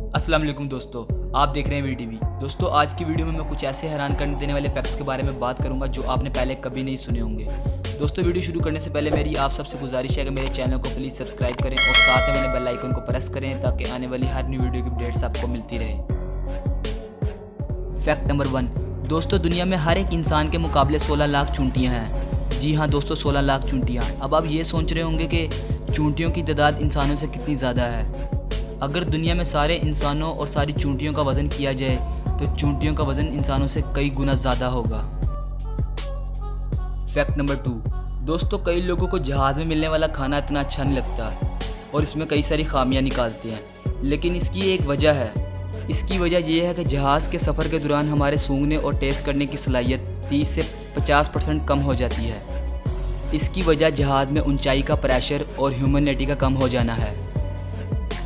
अस्सलाम वालेकुम दोस्तों, आप देख रहे हैं वीटीवी। दोस्तों, आज की वीडियो में मैं कुछ ऐसे हैरान करने देने वाले फैक्ट्स के बारे में बात करूंगा जो आपने पहले कभी नहीं सुने होंगे। दोस्तों, वीडियो शुरू करने से पहले मेरी आप सबसे गुजारिश है कि मेरे चैनल को प्लीज़ सब्सक्राइब करें और साथ में मेरे बेल आइकन को प्रेस करें ताकि आने वाली हर न्यू वीडियो की अपडेट्स आपको मिलती रहे। Fact number 1। दोस्तों, दुनिया में हर एक इंसान के मुकाबले 16 लाख चूंटियाँ हैं। जी हाँ दोस्तों, 16 लाख चूंटियाँ। अब आप ये सोच रहे होंगे कि चूंटियों की तादाद इंसानों से कितनी ज़्यादा है। अगर दुनिया में सारे इंसानों और सारी चूंटियों का वज़न किया जाए तो चूंटियों का वज़न इंसानों से कई गुना ज़्यादा होगा। Fact number 2। दोस्तों, कई लोगों को जहाज़ में मिलने वाला खाना इतना अच्छा नहीं लगता और इसमें कई सारी खामियां निकालते हैं, लेकिन इसकी एक वजह है। इसकी वजह यह है कि जहाज़ के सफ़र के दौरान हमारे सूंघने और टेस्ट करने की सलाहियत 30 से 50% कम हो जाती है। इसकी वजह जहाज़ में ऊंचाई का प्रेशर और ह्यूमिडिटी का कम हो जाना है।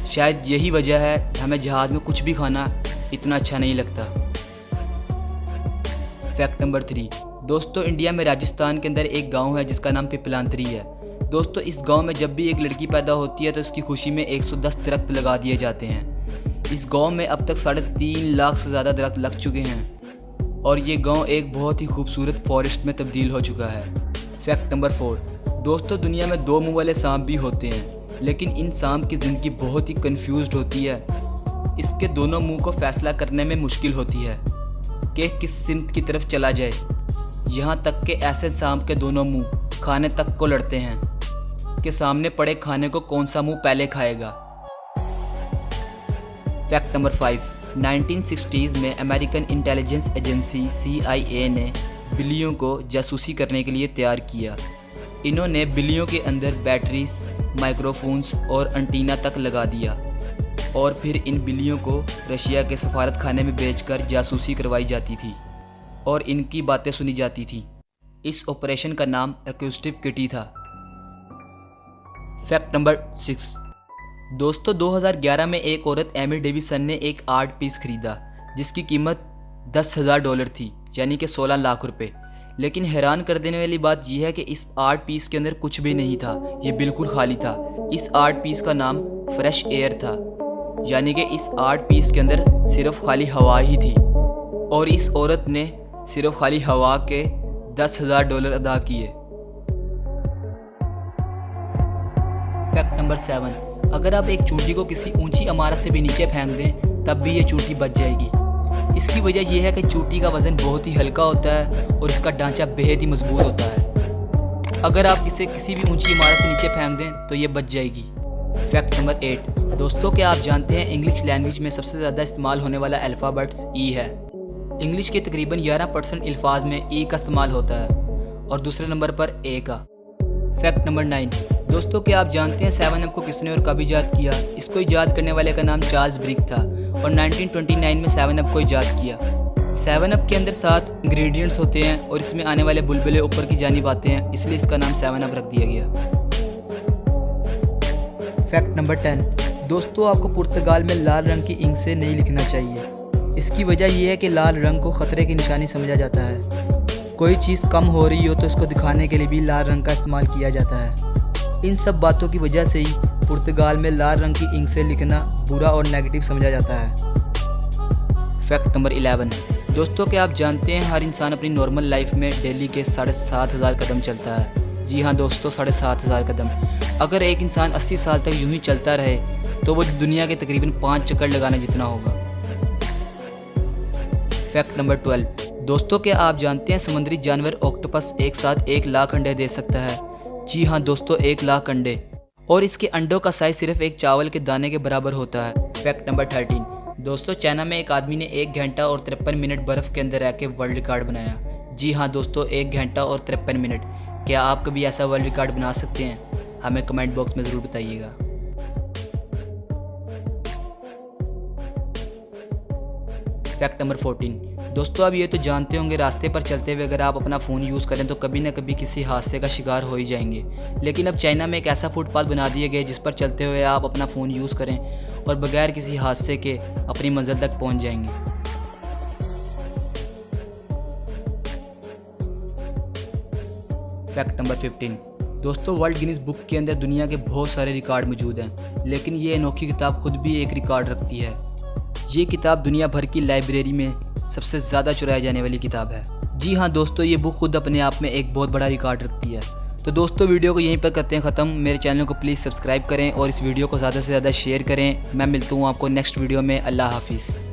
शायद यही वजह है हमें जहाज़ में कुछ भी खाना इतना अच्छा नहीं लगता। Fact number 3। दोस्तों, इंडिया में राजस्थान के अंदर एक गांव है जिसका नाम पिपलांतरी है। दोस्तों, इस गांव में जब भी एक लड़की पैदा होती है तो उसकी खुशी में 110 दरख्त लगा दिए जाते हैं। इस गांव में अब तक 3.5 लाख से ज़्यादा दरख्त लग चुके हैं और ये गांव एक बहुत ही खूबसूरत फॉरेस्ट में तब्दील हो चुका है। Fact number 4। दोस्तों, दुनिया में 2 मुंह वाले सांप भी होते हैं, लेकिन इन सांप की ज़िंदगी बहुत ही कंफ्यूज्ड होती है। इसके दोनों मुंह को फैसला करने में मुश्किल होती है कि किस सिमत की तरफ चला जाए। यहाँ तक कि ऐसे सांप के दोनों मुंह खाने तक को लड़ते हैं कि सामने पड़े खाने को कौन सा मुंह पहले खाएगा। Fact number 5। 1960s में अमेरिकन इंटेलिजेंस एजेंसी CIA ने बिल्लियों को जासूसी करने के लिए तैयार किया। इन्होंने बिल्लियों के अंदर बैटरीज, माइक्रोफोन्स और एंटीना तक लगा दिया और फिर इन बिल्लियों को रशिया के सफारत खाने में बेचकर जासूसी करवाई जाती थी और इनकी बातें सुनी जाती थी। इस ऑपरेशन का नाम एक्यूस्टिव किटी था। Fact number 6। दोस्तों, 2011 में एक औरत एमी डेविसन ने एक आर्ट पीस खरीदा जिसकी कीमत $10,000 थी, यानी कि 16 लाख रुपए। लेकिन हैरान कर देने वाली बात यह है कि इस आर्ट पीस के अंदर कुछ भी नहीं था, ये बिल्कुल खाली था। इस आर्ट पीस का नाम फ्रेश एयर था, यानी कि इस आर्ट पीस के अंदर सिर्फ खाली हवा ही थी और इस औरत ने सिर्फ खाली हवा के $10,000 अदा किए। Fact number 7। अगर आप एक चूंटी को किसी ऊंची इमारत से भी नीचे फेंक दें तब भी ये चूंटी बच जाएगी। इसकी वजह यह है कि चूंटी का वज़न बहुत ही हल्का होता है और इसका ढांचा बेहद ही मजबूत होता है। अगर आप इसे किसी भी ऊंची इमारत से नीचे फेंक दें तो ये बच जाएगी। Fact number 8। दोस्तों, क्या आप जानते हैं इंग्लिश लैंग्वेज में सबसे ज़्यादा इस्तेमाल होने वाला अल्फ़ाबेट्स ई है। इंग्लिश के तकरीबन 11% अल्फाज में ई का इस्तेमाल होता है और दूसरे नंबर पर ए का। Fact number 9। दोस्तों, क्या आप जानते हैं 7up को किसने और कब ईजाद किया। इसको ईजाद करने वाले का नाम चार्ल्स ब्रिक था और 1929 में 7up को ईजाद किया। 7up के अंदर 7 इंग्रेडिएंट्स होते हैं और इसमें आने वाले बुलबुले ऊपर की जानिब आते हैं, इसलिए इसका नाम 7up रख दिया गया। Fact number 10। दोस्तों, आपको पुर्तगाल में लाल रंग की इंक से नहीं लिखना चाहिए। इसकी वजह यह है कि लाल रंग को ख़तरे की निशानी समझा जाता है। कोई चीज़ कम हो रही हो तो उसको दिखाने के लिए भी लाल रंग का इस्तेमाल किया जाता है। इन सब बातों की वजह से ही पुर्तगाल में लाल रंग की इंक से लिखना बुरा और नेगेटिव समझा जाता है। Fact number 11। दोस्तों, क्या आप जानते हैं हर इंसान अपनी नॉर्मल लाइफ में डेली के 7,500 कदम चलता है। जी हाँ दोस्तों, 7,500 कदम। अगर एक इंसान 80 साल तक यूं ही चलता रहे तो वो दुनिया के तकरीबन 5 चक्कर लगाने जितना होगा। Fact number 12। दोस्तों, क्या आप जानते हैं समुद्री जानवर ऑक्टोपस एक साथ 1 लाख अंडे दे सकता है। जी हाँ दोस्तों, 1 लाख अंडे, और इसके अंडों का साइज सिर्फ एक चावल के दाने के बराबर होता है। Fact number 13। दोस्तों, चाइना में एक आदमी ने 1 घंटा और 53 मिनट बर्फ़ के अंदर रह के वर्ल्ड रिकॉर्ड बनाया। जी हाँ दोस्तों, 1 घंटा और 53 मिनट। क्या आप कभी ऐसा वर्ल्ड रिकॉर्ड बना सकते हैं? हमें कमेंट बॉक्स में ज़रूर बताइएगा। Fact number 14। दोस्तों, अब ये तो जानते होंगे रास्ते पर चलते हुए अगर आप अपना फ़ोन यूज़ करें तो कभी ना कभी किसी हादसे का शिकार हो ही जाएंगे। लेकिन अब चाइना में एक ऐसा फुटपाथ बना दिया गया जिस पर चलते हुए आप अपना फ़ोन यूज़ करें और बगैर किसी हादसे के अपनी मंजिल तक पहुंच जाएंगे। Fact number 15। दोस्तों, वर्ल्ड गिनीज बुक के अंदर दुनिया के बहुत सारे रिकॉर्ड मौजूद हैं, लेकिन ये अनोखी किताब खुद भी एक रिकॉर्ड रखती है। ये किताब दुनिया भर की लाइब्रेरी में सबसे ज़्यादा चुराई जाने वाली किताब है। जी हाँ दोस्तों, ये बुक खुद अपने आप में एक बहुत बड़ा रिकॉर्ड रखती है। तो दोस्तों वीडियो को यहीं पर करते हैं ख़त्म। मेरे चैनल को प्लीज़ सब्सक्राइब करें और इस वीडियो को ज़्यादा से ज़्यादा शेयर करें। मैं मिलता हूँ आपको नेक्स्ट वीडियो में। अल्लाह हाफिज़।